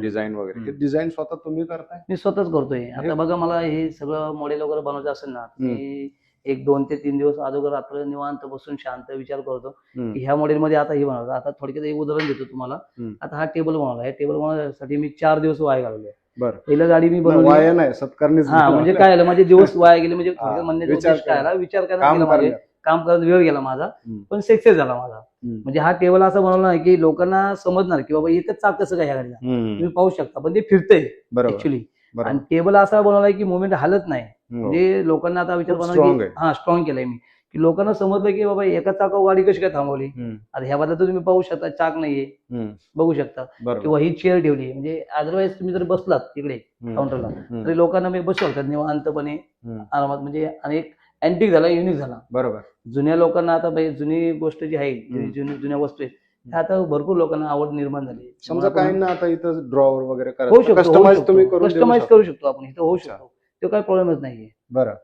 Design वगैरे हे design स्वतः तुम्ही करताय? मी स्वतःच करतोय. आता बघा मला हे सगळं मॉडेल वगैरे बनवायचं असेल ना, मी एक 2 ते 3 दिवस अगोदर रात्र निवांत बसून शांत विचार करतो की ह्या मॉडेल मध्ये आता हे बनवलं. आता थोडक्यात एक उदाहरण देतो तुम्हाला. आता हा टेबल बनवला, हे टेबल बनवण्यासाठी मी 4 दिवस वाया घालवले. बरं. पहिलं गाडी मी बनवली वाया नाही, सत्कारणीच. हा म्हणजे काय झालं, माझे दिवस वाया गेले. म्हणजे थोडक्यात म्हणण्याचा उद्देश काय आला, विचार करायला काम करत वेळ गेला माझा, पण सक्सेस झाला माझा. म्हणजे हा टेबल असा बनवला नाही की लोकांना समजणार की बाबा एकच चाक कसं काय ह्या गाडीला, तुम्ही पाहू शकता, पण ते फिरतंय ऍक्च्युली. आणि टेबल असा बनवलाय की मुवमेंट हालत नाही. म्हणजे लोकांना आता विचार बनवला हा स्ट्रॉंग केलाय मी, की लोकांना समजलं की बाबा एका चाकावर गाडी कशी काय थांबवली. आता ह्या बद्दल तुम्ही पाहू शकता, चाक नाहीये, बघू शकता. किंवा ही चेअर ठेवली, म्हणजे अदरवाईज तुम्ही जर बसलात तिकडे काउंटरला तरी लोकांना मी बसवतात निवांतपणे आरामात. म्हणजे आणि एक अँटिक झाला, युनिक झाला. बरोबर. जुन्या लोकांना आता जुनी गोष्ट जी आहे, जुन्या वस्तू आहेत, ह्या आता भरपूर लोकांना आवड निर्माण झाली. समजा काहींना आता इथं ड्रॉवर वगैरे होऊ शकतो, कस्टमाइज तुम्ही कस्टमाइज करू शकतो आपण, इथं होऊ शकतो, तो काही प्रॉब्लेमच नाहीये. बरं.